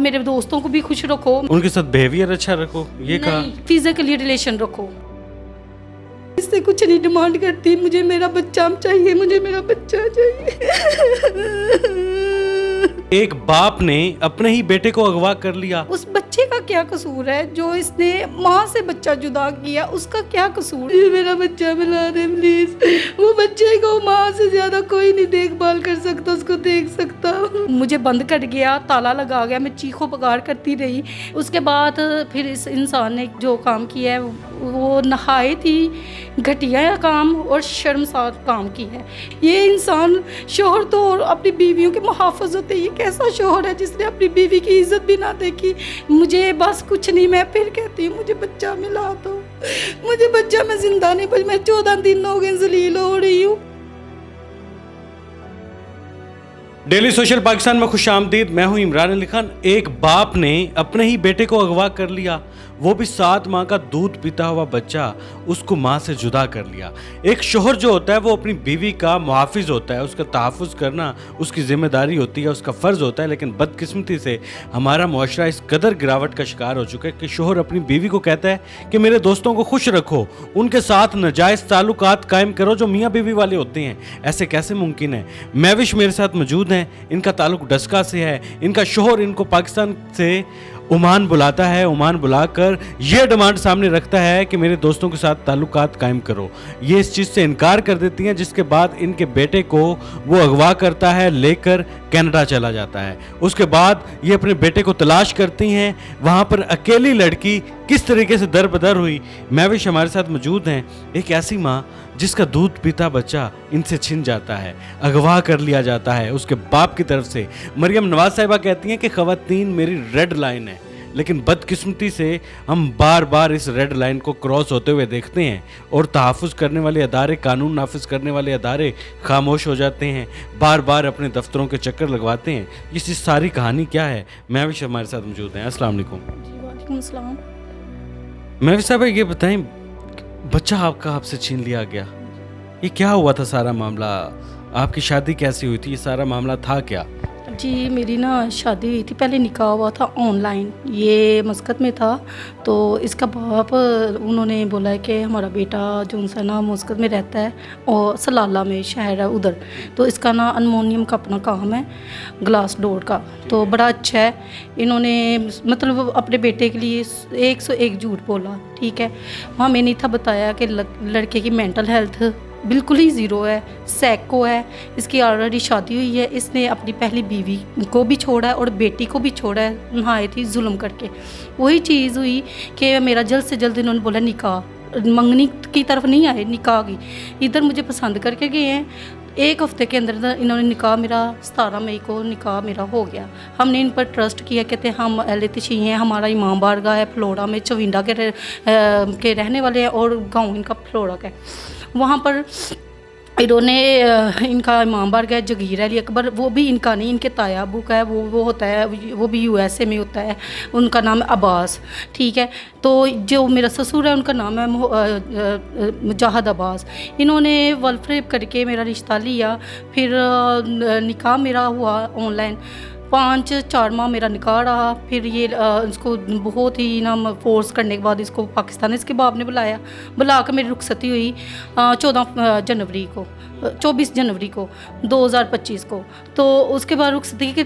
मेरे दोस्तों को भी खुश रखो, उनके साथ बिहेवियर अच्छा रखो, ये कहा। फिजिकली रिलेशन रखो। इससे कुछ नहीं डिमांड करती, मुझे मेरा बच्चा चाहिए, मुझे मेरा बच्चा चाहिए। एक बाप ने अपने ही बेटे को अगवा कर लिया। उस बच्चे का क्या कसूर है जो इसने माँ से बच्चा जुदा किया, उसका क्या कसूर? ये मेरा बच्चा मिला दे प्लीज। वो बच्चे को माँ से ज्यादा कोई नहीं देखभाल कर सकता, उसको देख सकता। मुझे बंद कर गया, ताला लगा गया, मैं चीखों पुकार करती रही। उसके बाद फिर इस इंसान ने जो काम किया है वो नहायत ही घटिया काम और शर्मसार काम की है। ये इंसान शोहर तो और अपनी बीवियों के मुहाफ़िज़ होते, ये कैसा शोहर है जिसने अपनी बीवी की इज्जत भी ना देखी। मुझे बस कुछ नहीं, मैं फिर कहती हूँ मुझे बच्चा मिला तो, मुझे बच्चा, मैं जिंदा नहीं बच, मैं 14 दिन हो गए जलील हो रही हूँ। डेली सोशल पाकिस्तान में खुश आमदीद। मैं हूं इमरान अली खान। एक बाप ने अपने ही बेटे को अगवा कर लिया, वो भी 7 माह का दूध पीता हुआ बच्चा, उसको माँ से जुदा कर लिया। एक शोहर जो होता है वो अपनी बीवी का मुहाफिज होता है, उसका तहफ़्फ़ुज़ करना उसकी ज़िम्मेदारी होती है, उसका फ़र्ज़ होता है। लेकिन बदकिस्मती से हमारा मुआशरा इस कदर गिरावट का शिकार हो चुका है कि शोहर अपनी बीवी को कहता है कि मेरे दोस्तों को खुश रखो, उनके साथ नाजायज़ ताल्लुकात कायम करो जो मियाँ बीवी वाले होते हैं। ऐसे कैसे मुमकिन है? महविश मेरे साथ मौजूद हैं, इनका ताल्लुक डस्का से है। इनका शोहर इनको पाकिस्तान से ओमान बुलाता है, ओमान बुलाकर ये डिमांड सामने रखता है कि मेरे दोस्तों के साथ ताल्लुकात कायम करो। ये इस चीज़ से इनकार कर देती हैं, जिसके बाद इनके बेटे को वो अगवा करता है, लेकर कनाडा चला जाता है। उसके बाद ये अपने बेटे को तलाश करती हैं। वहाँ पर अकेली लड़की किस तरीके से दर बदर हुई। महविश हमारे साथ मौजूद हैं, एक ऐसी माँ जिसका दूध पीता बच्चा इनसे छिन जाता है, अगवा कर लिया जाता है उसके बाप की तरफ से। मरियम नवाज साहिबा कहती हैं कि ख़वातीन मेरी रेड लाइन है, लेकिन बदकिस्मती से हम बार बार इस रेड लाइन को क्रॉस होते हुए देखते हैं और तहफ़्फ़ुज़ करने वाले अदारे, कानून नाफिज करने वाले अदारे खामोश हो जाते हैं, बार बार अपने दफ्तरों के चक्कर लगवाते हैं। इस सारी कहानी क्या है? महविश हमारे साथ मौजूद हैं। अस्सलाम वालेकुम। वालेकुम अस्सलाम। महविश साहब ये बताएं, बच्चा आपका आपसे छीन लिया गया, ये क्या हुआ था सारा मामला? आपकी शादी कैसी हुई थी? ये सारा मामला था क्या? जी, मेरी ना शादी हुई थी, पहले निकाह हुआ था ऑनलाइन, ये मस्कत में था। तो इसका बाप उन्होंने बोला है कि हमारा बेटा जो सा ना मस्कत में रहता है और सलाला में शहर है उधर, तो इसका ना अनमोनियम का अपना काम है, ग्लास डोर का, तो बड़ा अच्छा है। इन्होंने मतलब अपने बेटे के लिए 101 झूठ बोला, ठीक है। हमें नहीं था बताया कि लड़के की मेंटल हेल्थ बिल्कुल ही ज़ीरो है, सैको है, इसकी ऑलरेडी शादी हुई है, इसने अपनी पहली बीवी को भी छोड़ा है और बेटी को भी छोड़ा है, नहायत ही जुल्म करके। वही चीज़ हुई कि मेरा जल्द से जल्द इन्होंने बोला निकाह, मंगनी की तरफ नहीं आए, निकाह की इधर मुझे पसंद करके गए हैं। 1 हफ्ते के अंदर इन्होंने निकाह मेरा 17 मई को निकाह मेरा हो गया। हमने इन पर ट्रस्ट किया, कहते हम अहले तशी हैं, हमारा इमाम बारगाह है फ्लोरा में, चविंडा के रहने वाले हैं और गाँव इनका फ्लोरा का है। वहाँ पर इन्होंने इनका इमाम बारगाह जगीर अली अकबर, वो भी इनका नहीं, इनके ताया अबू का है, वो होता है, वो भी USA में होता है, उनका नाम है अब्बास, ठीक है। तो जो मेरा ससुर है उनका नाम है मुजाहिद अब्बास। इन्होंने वल्फ रेप करके मेरा रिश्ता लिया, फिर निकाह मेरा हुआ ऑनलाइन, 5-4 माह मेरा निकाह रहा। फिर ये इसको बहुत ही ना फोर्स करने के बाद इसको पाकिस्तान इसके बाप ने बुला कर मेरी रुखसती हुई 24 जनवरी को 2025 को। तो उसके बाद रुखसती की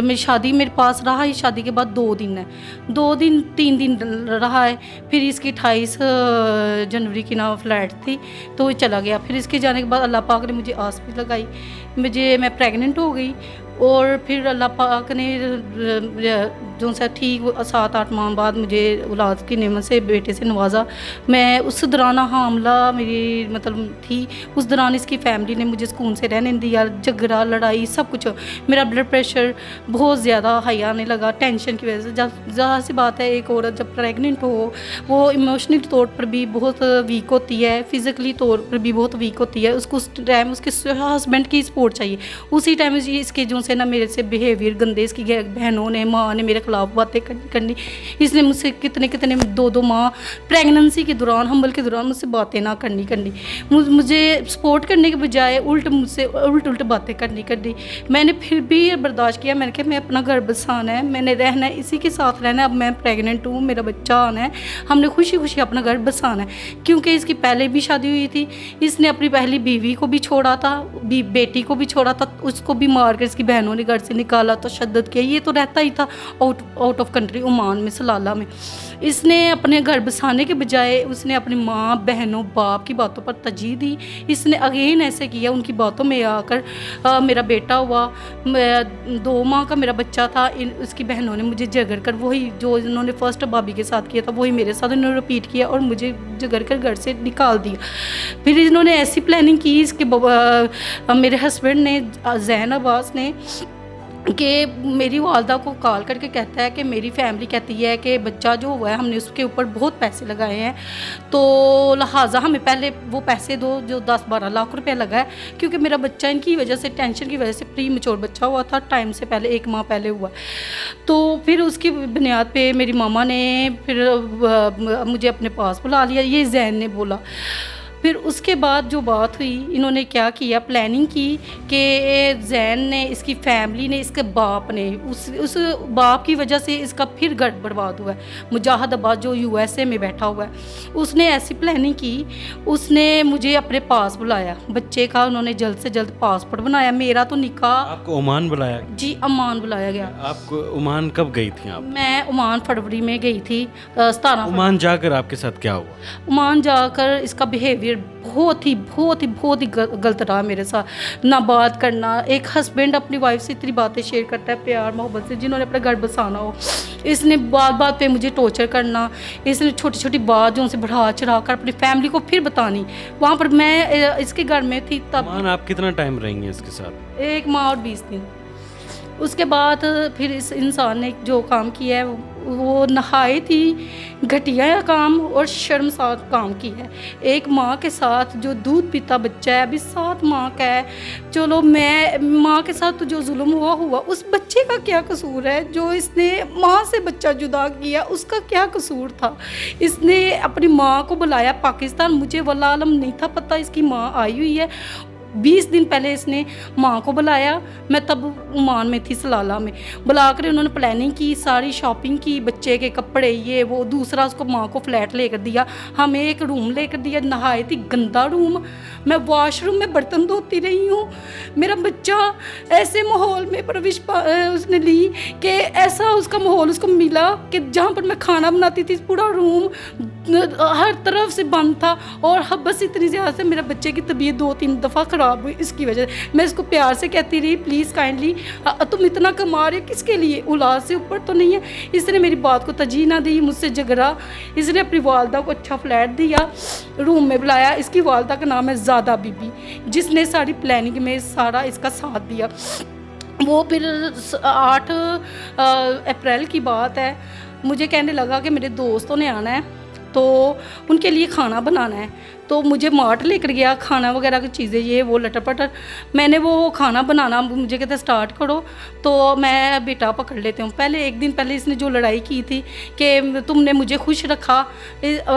मेरी शादी मेरे पास रहा, ये शादी के बाद 2 दिन है, 3 दिन रहा है। फिर इसकी 28 जनवरी की ना फ्लाइट थी, तो चला गया। फिर इसके जाने के बाद अल्लाह पाक ने मुझे आस भी लगाई, मैं प्रेग्नेंट हो गई। और फिर अल्लाह पाक ने जो सा ठीक 7-8 माह बाद मुझे औलाद की नेमत से बेटे से नवाजा। मैं उस दौरान हामला मेरी मतलब थी, उस दौरान इसकी फैमिली ने मुझे सुकून से रहने दिया, झगड़ा लड़ाई सब कुछ। मेरा ब्लड प्रेशर बहुत ज़्यादा हाई आने लगा टेंशन की वजह से। जब ज़ाहिर सी बात है, एक औरत जब प्रेग्नेंट हो वो इमोशनली तौर पर भी बहुत वीक होती है, फिज़िकली तौर पर भी बहुत वीक होती है। उसको उस टाइम उसके हस्बैंड की सपोर्ट चाहिए। उसी टाइम इसके जो मुझसे ना मेरे से बिहेवियर गंदे, इसकी बहनों ने, माँ ने मेरे खिलाफ बातें करनी। इसने मुझसे कितने कितने 2 माह प्रेगनेंसी के दौरान, हम्बल के दौरान मुझसे बातें ना करनी। मुझे सपोर्ट करने के बजाय मुझसे उल्ट बातें करनी। मैंने फिर भी बर्दाश्त किया। मैंने कहा मैं अपना घर बसाना है, मैंने रहना है, इसी के साथ रहना है। अब मैं प्रेग्नेंट हूँ, मेरा बच्चा आना है, हमने खुशी खुशी अपना घर बसाना है। क्योंकि इसकी पहले भी शादी हुई थी, इसने अपनी पहली बीवी को भी छोड़ा था, बेटी को भी छोड़ा था, उसको भी मार कर इसकी बहनों ने घर से निकाला, तशद्दुद किया। ये तो रहता ही था आउट ऑफ कंट्री, ओमान में, सलाला में। इसने अपने घर बसाने के बजाय उसने अपनी माँ, बहनों, बाप की बातों पर तरजीह दी। इसने अगेन ऐसे किया, उनकी बातों में आकर मेरा बेटा हुआ, 2 माह का मेरा बच्चा था। उसकी बहनों ने मुझे झगड़ कर, वही जो इन्होंने फर्स्ट भाभी के साथ किया था वही मेरे साथ इन्होंने रिपीट किया और मुझे झगड़ कर घर से निकाल दिया। फिर इन्होंने ऐसी प्लानिंग की, इसके मेरे हस्बैंड ने, ज़ैन अब्बास ने, कि मेरी वालदा को कॉल करके कहता है कि मेरी फैमिली कहती है कि बच्चा जो हुआ है हमने उसके ऊपर बहुत पैसे लगाए हैं, तो लिहाजा हमें पहले वो पैसे दो जो 10-12 लाख रुपए लगा है, क्योंकि मेरा बच्चा इनकी वजह से, टेंशन की वजह से प्री मैच्योर बच्चा हुआ था, टाइम से पहले 1 माह पहले हुआ। तो फिर उसकी बुनियाद पे मेरी मामा ने फिर मुझे अपने पास बुला लिया, ये ज़ैन ने बोला। फिर उसके बाद जो बात हुई, इन्होंने क्या किया, प्लानिंग की कि ज़ैन ने, इसकी फैमिली ने, इसके बाप ने, उस बाप की वजह से इसका फिर घर बर्बाद हुआ है। मुजाहिद अब्बास जो USA में बैठा हुआ है, उसने ऐसी प्लानिंग की, उसने मुझे अपने पास बुलाया। बच्चे का उन्होंने जल्द से जल्द पासपोर्ट बनाया। मेरा तो निकाह, आपको ओमान बुलाया? जी, ओमान बुलाया गया। आपको ओमान कब गई थी आप? मैं ओमान फरवरी में गई थी, 17। ओमान जाकर आपके साथ क्या हुआ? ओमान जाकर इसका बिहेवियर बहुत ही गलत रहा मेरे साथ। ना बात करना, एक हस्बैंड अपनी वाइफ से इतनी बातें शेयर करता है प्यार मोहब्बत से, जिन्होंने अपना घर बसाना हो, इसने बात पे मुझे टॉर्चर करना। इसने छोटी छोटी बात जो उनसे बढ़ा चढ़ा कर अपनी फैमिली को फिर बतानी। वहाँ पर मैं इसके घर में थी तब। ओमान आप कितना टाइम रहेंगे इसके साथ? 1 माह और 20 दिन। उसके बाद फिर इस इंसान ने जो काम किया है वो नहायत ही घटिया काम और शर्मसार काम की है। एक माँ के साथ जो दूध पीता बच्चा है, अभी 7 माह का है, चलो मैं माँ के साथ तो जो जुल्म हुआ उस बच्चे का क्या कसूर है? जो इसने माँ से बच्चा जुदा किया उसका क्या कसूर था? इसने अपनी माँ को बुलाया पाकिस्तान, मुझे वल्लाह आलम नहीं था पता इसकी माँ आई हुई है। 20 दिन पहले इसने माँ को बुलाया, मैं तब ओमान में थी, सलाला में। बुलाकर उन्होंने प्लानिंग की, सारी शॉपिंग की, बच्चे के कपड़े, ये वो। दूसरा उसको माँ को फ्लैट लेकर दिया, हमें एक रूम लेकर दिया, नहायत ही गंदा रूम। मैं वॉशरूम में बर्तन धोती रही हूँ। मेरा बच्चा ऐसे माहौल में परवरिश उसने ली कि ऐसा उसका माहौल उसको मिला कि जहाँ पर मैं खाना बनाती थी पूरा रूम हर तरफ से बंद था। और बस इतनी ज़्यादा से मेरे बच्चे की तबीयत 2-3 दफ़ा ख़राब हुई इसकी वजह से। मैं इसको प्यार से कहती रही, प्लीज़ काइंडली तुम इतना कमा रहे किसके लिए? औलाद से ऊपर तो नहीं है? इसने मेरी बात को तरजीह ना दी, मुझसे झगड़ा। इसने अपनी वालदा को अच्छा फ्लैट दिया, रूम में बुलाया। इसकी वालदा का नाम है ज़ादा बीबी, जिसने सारी प्लानिंग में सारा इसका साथ दिया। वो फिर 8 अप्रैल की बात है, मुझे कहने लगा कि मेरे दोस्तों ने आना है तो उनके लिए खाना बनाना है। तो मुझे मार्ट लेकर गया, खाना वगैरह की चीज़ें ये वो लटर पटर। मैंने वो खाना बनाना, मुझे कहते स्टार्ट करो, तो मैं बेटा पकड़ लेती हूँ। पहले 1 दिन पहले इसने जो लड़ाई की थी कि तुमने मुझे खुश रखा,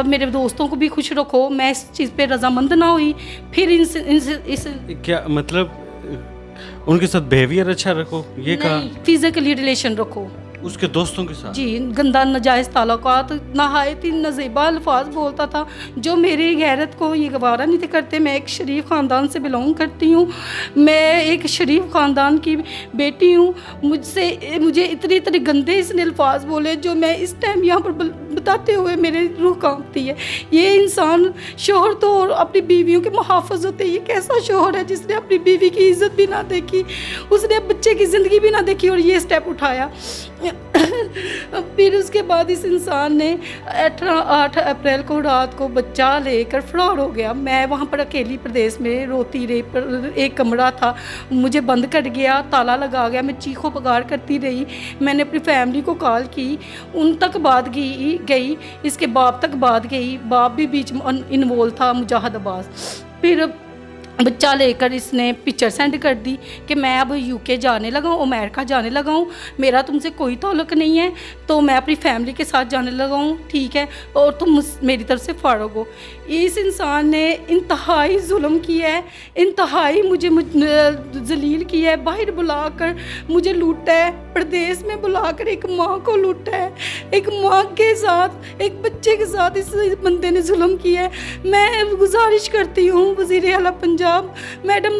मेरे दोस्तों को भी खुश रखो, मैं इस चीज़ पे रजामंद ना हुई। फिर इस क्या मतलब उनके साथ बिहेवियर अच्छा रखो, ये कहा? फिजिकली रिलेशन रखो उसके दोस्तों के साथ? जी, गंदा नजायज़ ताल्लुकात, नहायत ही नज़ीबा अल्फाज बोलता था जो मेरी गैरत को ये गवारा नहीं थे करते। मैं एक शरीफ ख़ानदान से बिलोंग करती हूँ, मैं एक शरीफ ख़ानदान की बेटी हूँ। मुझे इतने गंदे इसने अल्फाज बोले जो मैं इस टाइम यहाँ पर बताते हुए मेरे रूह कांपती है। ये इंसान शोहर तो और अपनी बीवियों के मुहाफ़िज़ होते, ये कैसा शोहर है जिसने अपनी बीवी की इज़्ज़त भी ना देखी, उसने बच्चे की ज़िंदगी भी ना देखी और ये स्टेप उठाया। फिर उसके बाद इस इंसान ने 8 अप्रैल को रात को बच्चा लेकर फरार हो गया। मैं वहाँ पर अकेली प्रदेश में रोती रही, पर एक कमरा था, मुझे बंद कर गया, ताला लगा गया। मैं चीखों पुकार करती रही। मैंने अपनी फैमिली को कॉल की, उन तक बात गई, इसके बाप तक बात गई, बाप भी बीच में इन्वॉल्व था, मुजाहिद अब्बास। फिर बच्चा लेकर इसने पिक्चर सेंड कर दी कि मैं अब यूके जाने लगा हूँ, अमेरिका जाने लगा हूँ, मेरा तुमसे कोई ताल्लुक़ नहीं है, तो मैं अपनी फैमिली के साथ जाने लगा हूँ, ठीक है, और तुम मेरी तरफ से फ़ारग हो। इस इंसान ने इंतहाई जुल्म किया है, इंतहाई मुझे जलील किया है, बाहर बुलाकर मुझे लूटा है, प्रदेश में बुलाकर एक माँ को लूटा है, एक माँ के साथ, एक बच्चे के साथ इस बंदे ने जुल्म किया है। मैं गुजारिश करती हूँ वज़ीर आला पंजाब मैडम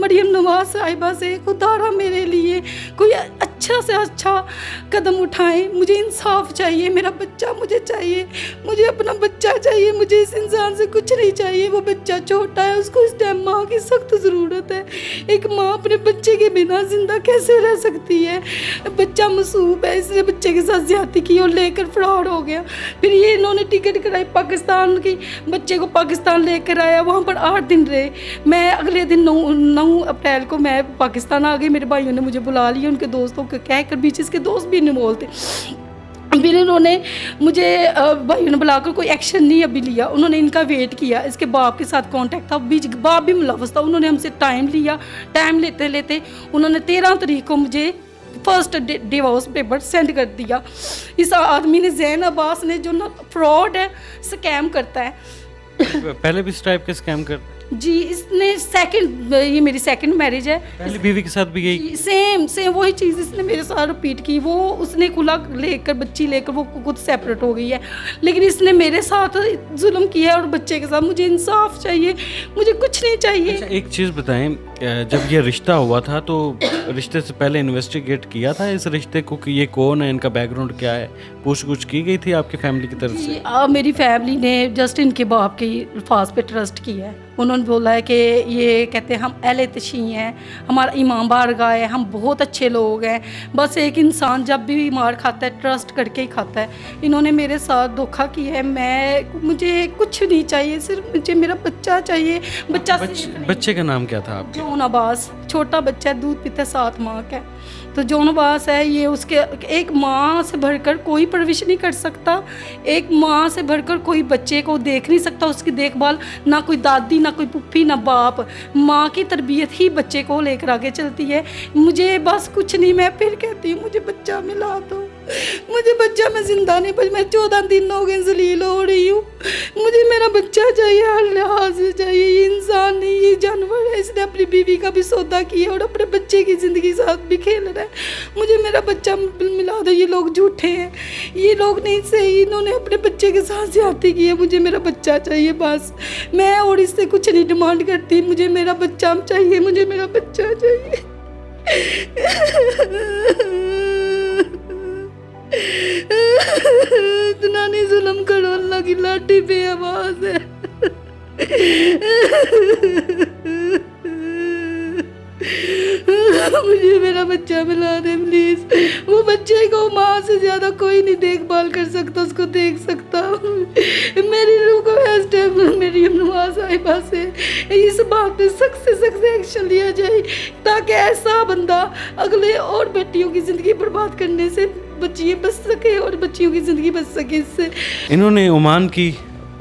मरियम नवाज साहिबा से, खुदारा मेरे लिए कोई अच्छा से अच्छा कदम उठाएं, मुझे इंसाफ चाहिए, मेरा बच्चा मुझे चाहिए, मुझे अपना बच्चा चाहिए, मुझे इस इंसान से कुछ नहीं चाहिए। वो बच्चा छोटा है, उसको इस टाइम माँ की सख्त ज़रूरत है। एक माँ अपने बच्चे के बिना ज़िंदा कैसे रह सकती है? बच्चा मासूम है, इसने बच्चे के साथ ज़्यादती की और लेकर फरार हो गया। फिर ये इन्होंने टिकट कराई पाकिस्तान की, बच्चे को पाकिस्तान लेकर आया, वहाँ पर 8 दिन रहे। मैं अगले दिन 9 अप्रैल को मैं पाकिस्तान आ गई। मेरे भाइयों ने मुझे बुला लिया, उनके दोस्तों को कहकर, बीच इसके दोस्त भी नहीं बोलते। फिर इन्होंने मुझे भाइयों ने बुलाकर कोई एक्शन नहीं अभी लिया, उन्होंने इनका वेट किया। इसके बाप के साथ कांटेक्ट था, बीच बाप भी मुलव्वस था, उन्होंने हमसे टाइम लिया। टाइम लेते लेते उन्होंने 13 तारीख को मुझे फर्स्ट डिवोर्स पेपर सेंड कर दिया। इस आदमी ने, ज़ैन अब्बास ने, जो ना फ्रॉड है, स्कैम करता है। पहले भी इस टाइप के स्कैम कर जी, इसने सेकंड, ये मेरी सेकंड मैरिज है। पहली बीवी के साथ भी यही सेम वही चीज़ इसने मेरे साथ रिपीट की। वो उसने खुला लेकर, बच्ची लेकर वो खुद सेपरेट हो गई है, लेकिन इसने मेरे साथ जुल्म किया है और बच्चे के साथ। मुझे इंसाफ चाहिए, मुझे कुछ नहीं चाहिए। अच्छा, एक चीज़ बताएं, जब ये रिश्ता हुआ था तो रिश्ते से पहले इन्वेस्टिगेट किया था इस रिश्ते को कि ये कौन है, इनका बैकग्राउंड क्या है, पूछ गई थी आपकी फैमिली की तरफ से? मेरी फैमिली ने जस्ट इनके बाप के अल्फाज पे ट्रस्ट किया है। उन्होंने बोला है कि ये कहते हैं हम अहले तशी हैं, हमारा इमाम बारगाह है, हम बहुत अच्छे लोग हैं। बस एक इंसान जब भी मार खाता है ट्रस्ट करके ही खाता है। इन्होंने मेरे साथ धोखा किया है। मुझे कुछ नहीं चाहिए, सिर्फ मुझे मेरा बच्चा चाहिए। बच्चे का नाम क्या था आपके? जॉन अब्बास, छोटा बच्चा, दूध पीता 7 माह का है। तो जॉन अब्बास है ये, उसके एक माँ से भरकर कोई परवरिश नहीं कर सकता, एक माँ से भरकर कोई बच्चे को देख नहीं सकता, उसकी देखभाल ना कोई दादी, ना कोई पुप्पी, ना बाप। माँ की तरबियत ही बच्चे को लेकर आगे चलती है। मुझे बस कुछ नहीं, मैं फिर कहती हूँ मुझे बच्चा मिला दो, मुझे बच्चा, मैं जिंदा नहीं, बच मैं 14 दिन हो गए जलील हो रही हूँ। मुझे मेरा बच्चा चाहिए, हर लिहाज से चाहिए। ये इंसान नहीं, ये जानवर है। इसने अपनी बीवी का भी सौदा किया और अपने बच्चे की ज़िंदगी साथ भी खेल रहा है। मुझे मेरा बच्चा मिला दो। ये लोग झूठे हैं, ये लोग नहीं सही, इन्होंने अपने बच्चे के साथ ज्यादती की है। मुझे मेरा बच्चा चाहिए बस, मैं और इससे कुछ नहीं डिमांड करती। मुझे मेरा बच्चा चाहिए, मुझे मेरा बच्चा चाहिए। इतना नहीं जुल्म करो, अल्लाह की लाठी पे आवाज है। मुझे मेरा बच्चा मिला दे प्लीज। वो बच्चे को माँ से ज्यादा कोई नहीं देखभाल कर सकता, उसको देख सकता। मेरी रूह को इस टाइम मेरी नवाज साहिबा से इस बात पे सख्त से सख्त एक्शन लिया जाए, ताकि ऐसा बंदा अगले और बेटियों की जिंदगी बर्बाद करने से बच सके और बच्चियों की ज़िंदगी बच सके इससे। इन्होंने ओमान की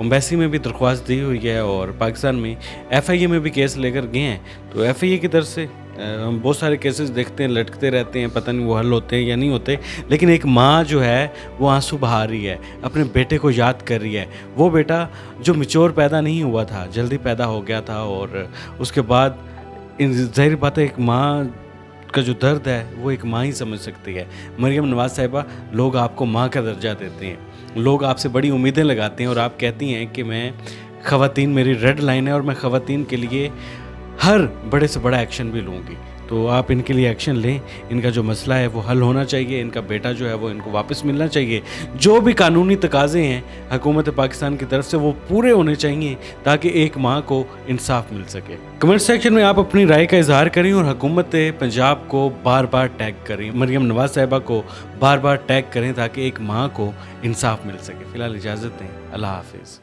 एम्बेसी में भी दरख्वास्त दी हुई है और पाकिस्तान में FIA में भी केस लेकर गए हैं। तो FIA की तरफ से हम बहुत सारे केसेस देखते हैं, लटकते रहते हैं, पता नहीं वो हल होते हैं या नहीं होते। लेकिन एक माँ जो है वो आंसू बहा रही है, अपने बेटे को याद कर रही है। वो बेटा जो मैच्योर पैदा नहीं हुआ था, जल्दी पैदा हो गया था, और उसके बाद ज़ाहिर बात है एक माँ का जो दर्द है वो एक माँ ही समझ सकती है। मरियम नवाज साहिबा, लोग आपको माँ का दर्जा देते हैं, लोग आपसे बड़ी उम्मीदें लगाते हैं और आप कहती हैं कि मैं ख़वातीन, मेरी रेड लाइन है और मैं ख़वातीन के लिए हर बड़े से बड़ा एक्शन भी लूँगी। तो आप इनके लिए एक्शन लें, इनका जो मसला है वो हल होना चाहिए, इनका बेटा जो है वो इनको वापस मिलना चाहिए। जो भी कानूनी तकाज़े हैं हुकूमत पाकिस्तान की तरफ से वो पूरे होने चाहिए ताकि एक माँ को इंसाफ मिल सके। कमेंट सेक्शन में आप अपनी राय का इजहार करें और हुकूमत पंजाब को बार बार टैग करें, मरियम नवाज साहिबा को बार बार टैग करें ताकि एक माँ को इंसाफ मिल सके। फ़िलहाल इजाज़त दें, अल्लाह हाफिज़।